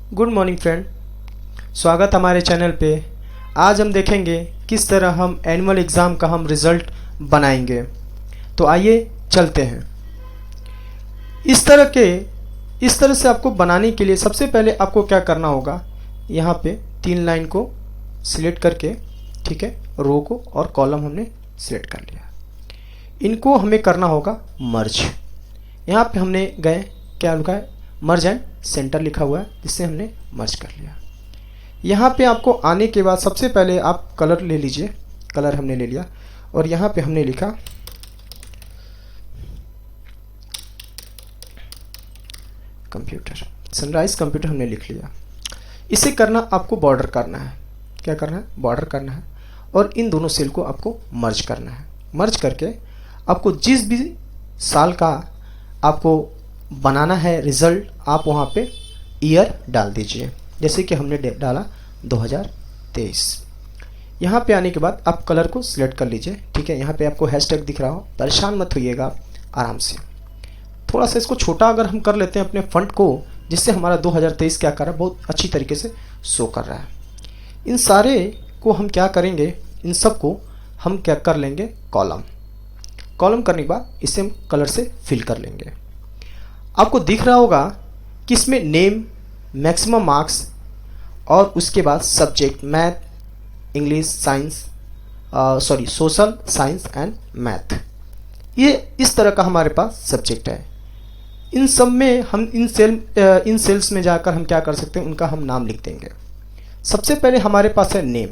Good morning friend, स्वागत हमारे channel पे। आज हम देखेंगे किस तरह हम एनुअल एग्ज़ाम का हम रिज़ल्ट बनाएंगे। तो आइए चलते हैं। इस तरह से आपको बनाने के लिए सबसे पहले आपको क्या करना होगा, यहाँ पे 3 लाइन को सिलेक्ट करके, ठीक है, रो को और कॉलम हमने सिलेक्ट कर लिया। इनको हमें करना होगा मर्ज। यहाँ पे हमने गए, क्या लिखा है, मर्ज एंड सेंटर लिखा हुआ है, जिससे हमने मर्ज कर लिया। यहाँ पे आपको आने के बाद सबसे पहले आप कलर ले लीजिए। कलर हमने ले लिया और यहाँ पे हमने लिखा कंप्यूटर, सनराइज कंप्यूटर हमने लिख लिया। इसे करना आपको बॉर्डर करना है। क्या करना है? बॉर्डर करना है और इन दोनों सेल को आपको मर्ज करना है। मर्ज करके आपको जिस भी साल का आपको बनाना है रिज़ल्ट, आप वहाँ पे ईयर डाल दीजिए। जैसे कि हमने डाला 2023। यहाँ पे आने के बाद आप कलर को सिलेक्ट कर लीजिए, ठीक है। यहाँ पे आपको हैशटैग दिख रहा हो, परेशान मत होइएगा, आराम से। थोड़ा सा इसको छोटा अगर हम कर लेते हैं अपने फंट को, जिससे हमारा 2023 क्या कर रहा है, बहुत अच्छी तरीके से शो कर रहा है। इन सारे को हम क्या करेंगे, इन सब को हम क्या कर लेंगे, कॉलम। कॉलम करने के बाद इसे हम कलर से फिल कर लेंगे। आपको दिख रहा होगा कि इसमें नेम, मैक्सिमम मार्क्स और उसके बाद subject math, English, science, social science and math, ये इस तरह का हमारे पास सब्जेक्ट है। इन सब में हम इन सेल्स में जाकर हम क्या कर सकते हैं, उनका हम नाम लिख देंगे। सबसे पहले हमारे पास है नेम,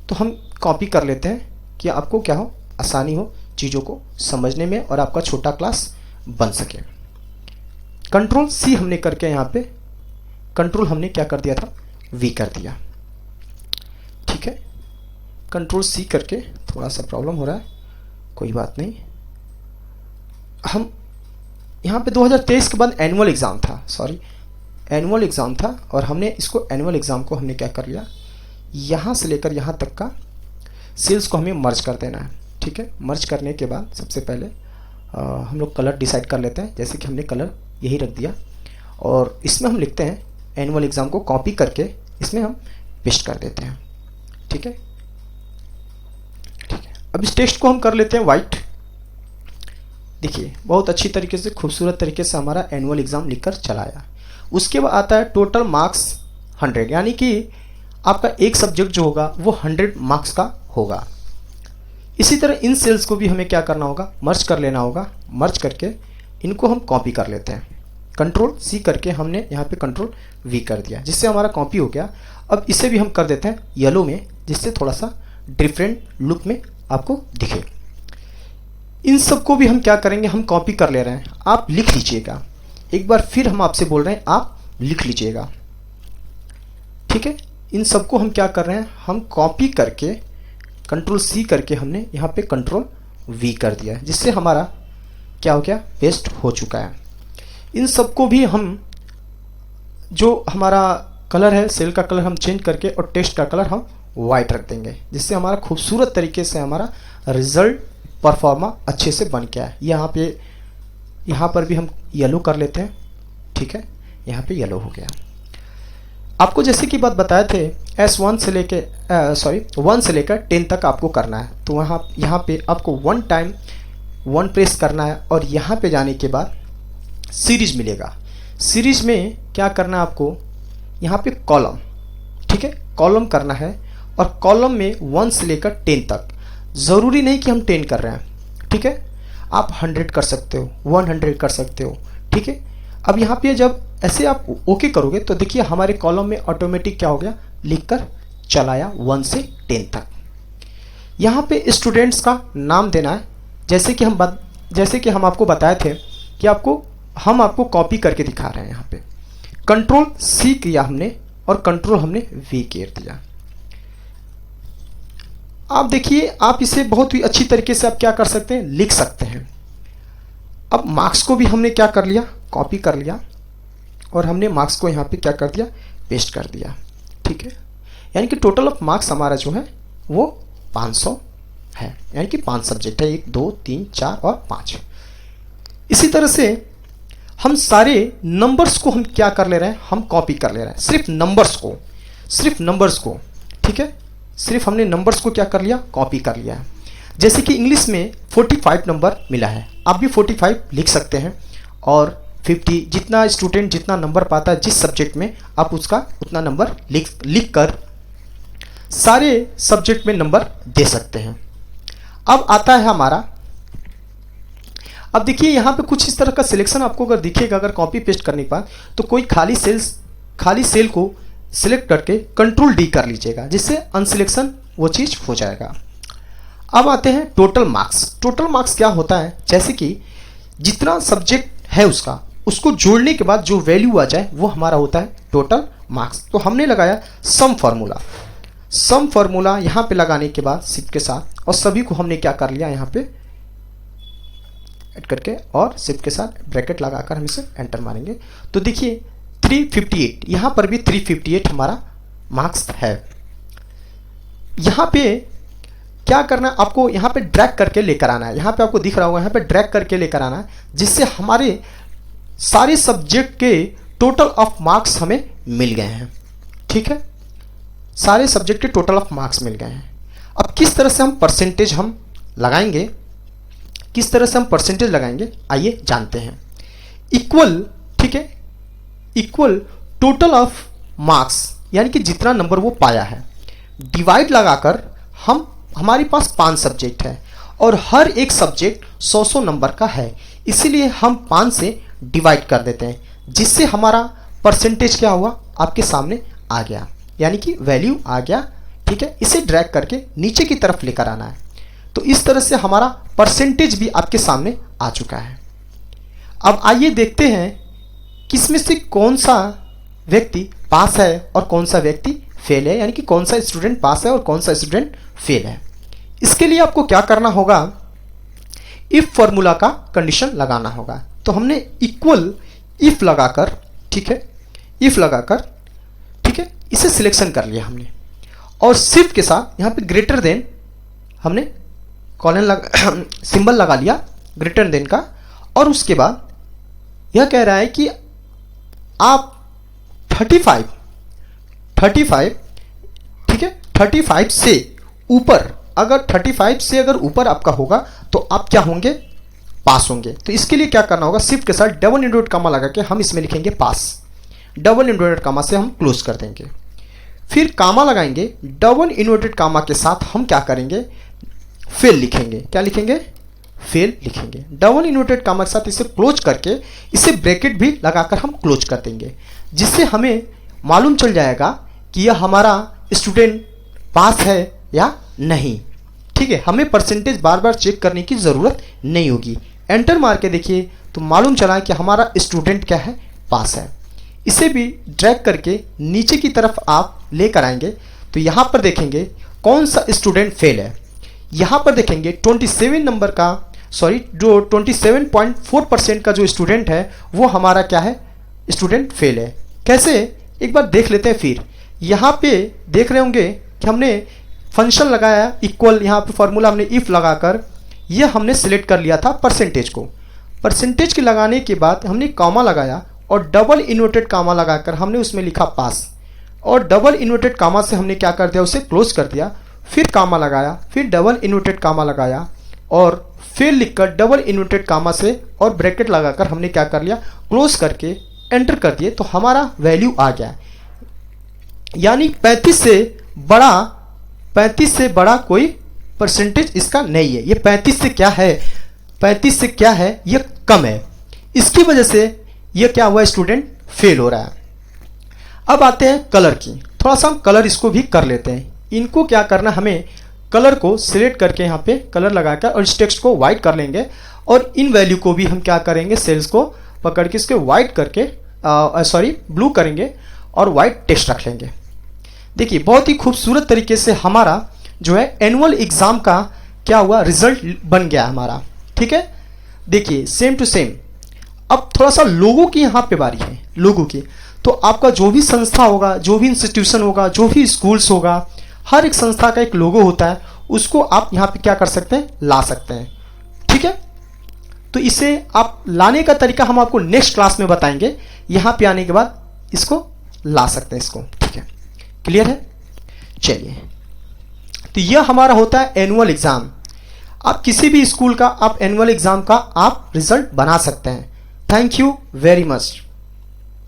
तो हम कॉपी कर लेते हैं कि आपको क्या हो, आसानी हो चीज़ों को समझने में और आपका छोटा क्लास बन सके। कंट्रोल सी हमने करके यहाँ पे कंट्रोल हमने क्या कर दिया था, वी कर दिया, ठीक है। कंट्रोल सी करके थोड़ा सा प्रॉब्लम हो रहा है, कोई बात नहीं। हम यहाँ पे 2023 के बाद एनुअल एग्ज़ाम था, एनुअल एग्ज़ाम था और हमने इसको एनुअल एग्ज़ाम को हमने क्या कर लिया, यहाँ से लेकर यहाँ तक का सेल्स को हमें मर्ज कर देना है, ठीक है। मर्ज करने के बाद सबसे पहले हम लोग कलर डिसाइड कर लेते हैं। जैसे कि हमने कलर यही रख दिया और इसमें हम लिखते हैं एनुअल एग्ज़ाम को कॉपी करके इसमें हम पेस्ट कर देते हैं, ठीक है। अब इस टेक्स्ट को हम कर लेते हैं वाइट। देखिए बहुत अच्छी तरीके से, खूबसूरत तरीके से हमारा एनुअल एग्ज़ाम लिखकर चला आया। उसके बाद आता है टोटल मार्क्स 100, यानी कि आपका एक सब्जेक्ट जो होगा वो 100 मार्क्स का होगा। इसी तरह इन सेल्स को भी हमें क्या करना होगा, मर्ज कर लेना होगा। मर्ज करके इनको हम कॉपी कर लेते हैं। कंट्रोल सी करके हमने यहाँ पे कंट्रोल वी कर दिया, जिससे हमारा कॉपी हो गया। अब इसे भी हम कर देते हैं येलो में, जिससे थोड़ा सा डिफरेंट लुक में आपको दिखे। इन सब को भी हम क्या करेंगे, हम कॉपी कर ले रहे हैं। आप लिख लीजिएगा, एक बार फिर हम आपसे बोल रहे हैं, आप लिख लीजिएगा, ठीक है। इन सबको हम क्या कर रहे हैं, हम कॉपी करके कंट्रोल सी करके हमने यहाँ पे कंट्रोल वी कर दिया, जिससे हमारा क्या हो गया, पेस्ट हो चुका है। इन सबको भी हम जो हमारा कलर है, सेल का कलर हम चेंज करके और टेक्स्ट का कलर हम वाइट रख देंगे, जिससे हमारा खूबसूरत तरीके से हमारा रिजल्ट परफॉर्मा अच्छे से बन गया है। यहाँ पर भी हम येलो कर लेते हैं, ठीक है। यहाँ पे येलो हो गया। आपको जैसे कि बात बताए थे, S1 से लेके 1 से लेकर 10 तक आपको करना है। तो यहाँ पे आपको 1 टाइम 1 प्रेस करना है और यहाँ पे जाने के बाद सीरीज मिलेगा। सीरीज में क्या करना है आपको, यहाँ पे कॉलम, ठीक है, कॉलम करना है। और कॉलम में 1 से लेकर 10 तक, ज़रूरी नहीं कि हम 10 कर रहे हैं, ठीक है। आप 100 कर सकते हो, 100 कर सकते हो, ठीक है। अब यहाँ पे जब ऐसे आप ओके करोगे तो देखिए हमारे कॉलम में ऑटोमेटिक क्या हो गया, लिख कर चलाया 1 से 10 तक। यहाँ पे स्टूडेंट्स का नाम देना है। जैसे कि हम आपको बताए थे कि हम आपको कॉपी करके दिखा रहे हैं। यहाँ पे कंट्रोल सी किया हमने और कंट्रोल हमने वी कर दिया। आप देखिए, आप इसे बहुत ही अच्छी तरीके से आप क्या कर सकते हैं, लिख सकते हैं। अब मार्क्स को भी हमने क्या कर लिया, कॉपी कर लिया और हमने मार्क्स को यहाँ पे क्या कर दिया, पेस्ट कर दिया, ठीक है। यानी कि टोटल ऑफ मार्क्स हमारा जो है वो 500 है, यानी कि 5 सब्जेक्ट है, 1 2 3 4 और 5। इसी तरह से हम सारे नंबर्स को हम क्या कर ले रहे हैं, हम कॉपी कर ले रहे हैं, सिर्फ नंबर्स को, ठीक है, सिर्फ हमने नंबर्स को क्या कर लिया, कॉपी कर लिया है। जैसे कि इंग्लिश में 45 नंबर मिला है, आप भी 45 लिख सकते हैं, और 50, जितना स्टूडेंट जितना नंबर पाता है जिस सब्जेक्ट में, आप उसका उतना नंबर लिख कर सारे सब्जेक्ट में नंबर दे सकते हैं। अब आता है हमारा, अब देखिए यहाँ पे कुछ इस तरह का सिलेक्शन आपको अगर दिखेगा, अगर कॉपी पेस्ट करने के बाद, तो कोई खाली सेल को सिलेक्ट करके कंट्रोल डी कर लीजिएगा, जिससे अनसिलेक्शन वो चीज़ हो जाएगा। अब आते हैं टोटल मार्क्स। टोटल मार्क्स क्या होता है, जैसे कि जितना सब्जेक्ट है उसको जोड़ने के बाद जो वैल्यू आ जाए वो हमारा होता है टोटल मार्क्स। तो हमने लगाया सम फार्मूला यहाँ पे लगाने के बाद शिफ्ट के साथ, और सभी को हमने क्या कर लिया यहाँ पे ऐड करके, और शिफ्ट के साथ ब्रैकेट लगाकर हम इसे एंटर मारेंगे। तो देखिए 358, यहाँ पर भी 358 हमारा मार्क्स है। यहाँ पे क्या करना है, आपको यहाँ पे ड्रैग करके लेकर आना है, यहाँ पे आपको दिख रहा होगा, यहाँ पे ड्रैग करके लेकर आना है, जिससे हमारे सारे सब्जेक्ट के टोटल ऑफ मार्क्स हमें मिल गए हैं। ठीक है, सारे सब्जेक्ट के टोटल ऑफ मार्क्स मिल गए हैं। अब किस तरह से हम परसेंटेज लगाएंगे, आइए जानते हैं। इक्वल, ठीक है, इक्वल टोटल ऑफ मार्क्स, यानी कि जितना नंबर वो पाया है, डिवाइड लगाकर हमारे पास 5 सब्जेक्ट है और हर एक सब्जेक्ट 100 नंबर का है, इसीलिए हम 5 से डिवाइड कर देते हैं, जिससे हमारा परसेंटेज क्या हुआ, आपके सामने आ गया, यानी कि वैल्यू आ गया। ठीक है, इसे ड्रैग करके नीचे की तरफ लेकर आना है। तो इस तरह से हमारा परसेंटेज भी आपके सामने आ चुका है। अब आइए देखते हैं किसमें से कौन सा व्यक्ति पास है और कौन सा व्यक्ति फेल है, यानी कि कौन सा स्टूडेंट पास है और कौन सा स्टूडेंट फेल है। इसके लिए आपको क्या करना होगा, इफ फॉर्मूला का कंडीशन लगाना होगा। तो हमने इक्वल इफ लगाकर, ठीक है, इफ लगाकर, ठीक है, इसे सिलेक्शन कर लिया हमने, और शिफ्ट के साथ यहाँ पे ग्रेटर देन हमने कॉलन सिंबल लगा लिया ग्रेटर देन का, और उसके बाद यह कह रहा है कि आप 35, ठीक है, 35 से ऊपर, अगर 35 से अगर ऊपर आपका होगा तो आप क्या होंगे, पास होंगे। तो इसके लिए क्या करना होगा, शिफ्ट के साथ डबल इनवर्टेड कामा लगा के हम इसमें लिखेंगे पास, डबल इनवर्टेड कामा से हम क्लोज कर देंगे, फिर कामा लगाएंगे, डबल इनवर्टेड कामा के साथ हम क्या करेंगे, फेल लिखेंगे। क्या लिखेंगे, फेल लिखेंगे। डबल इनवर्टेड कामा के साथ इसे क्लोज करके इसे ब्रैकेट भी लगाकर हम क्लोज कर देंगे, जिससे हमें मालूम चल जाएगा कि यह हमारा स्टूडेंट पास है या नहीं। ठीक है, हमें परसेंटेज बार बार चेक करने की ज़रूरत नहीं होगी। एंटर मार के देखिए तो मालूम चला कि हमारा स्टूडेंट क्या है, पास है। इसे भी ड्रैग करके नीचे की तरफ आप लेकर आएंगे तो यहाँ पर देखेंगे कौन सा स्टूडेंट फेल है। यहाँ पर देखेंगे 27 नंबर का, सॉरी, जो 27.4% का जो स्टूडेंट है वो हमारा क्या है, स्टूडेंट फेल है। कैसे, एक बार देख लेते हैं। फिर यहाँ पे देख रहे होंगे कि हमने फंक्शन लगाया इक्वल, यहाँ पे फॉर्मूला हमने इफ लगाकर यह हमने सिलेक्ट कर लिया था परसेंटेज को। परसेंटेज के लगाने के बाद हमने कॉमा लगाया और डबल इन्वर्टेड कॉमा लगाकर हमने उसमें लिखा पास, और डबल इन्वर्टेड कॉमा से हमने क्या कर दिया, उसे क्लोज कर दिया, फिर कॉमा लगाया, फिर डबल इन्वर्टेड कॉमा लगाया और फिर लिखकर डबल इन्वर्टेड कॉमा से और ब्रैकेट लगाकर हमने क्या कर लिया, क्लोज करके एंटर कर दिए। तो हमारा वैल्यू आ गया, यानी 35 से बड़ा कोई परसेंटेज इसका नहीं है। ये 35 से क्या है, 35 से क्या है, ये कम है। इसकी वजह से ये क्या हुआ, स्टूडेंट फेल हो रहा है। अब आते हैं कलर की, थोड़ा सा हम कलर इसको भी कर लेते हैं। इनको क्या करना, हमें कलर को सिलेक्ट करके यहाँ पे कलर लगाकर और इस टेक्स्ट को वाइट कर लेंगे, और इन वैल्यू को भी हम क्या करेंगे, सेल्स को पकड़ के इसके वाइट करके ब्लू करेंगे और वाइट टेक्स्ट रख लेंगे। देखिए बहुत ही खूबसूरत तरीके से हमारा जो है एनुअल एग्जाम का क्या हुआ, रिजल्ट बन गया हमारा। ठीक है, देखिए सेम टू सेम। अब थोड़ा सा लोगों की यहाँ पे बारी है, लोगों की। तो आपका जो भी संस्था होगा, जो भी इंस्टीट्यूशन होगा, जो भी स्कूल्स होगा, हर एक संस्था का एक लोगो होता है, उसको आप यहाँ पे क्या कर सकते हैं, ला सकते हैं। ठीक है, तो इसे आप लाने का तरीका हम आपको नेक्स्ट क्लास में बताएंगे। यहाँ पे आने के बाद इसको ला सकते हैं इसको, ठीक है, क्लियर है। चलिए, तो यह हमारा होता है एनुअल एग्जाम। आप किसी भी स्कूल का आप एनुअल एग्जाम का आप रिजल्ट बना सकते हैं। Thank you very much.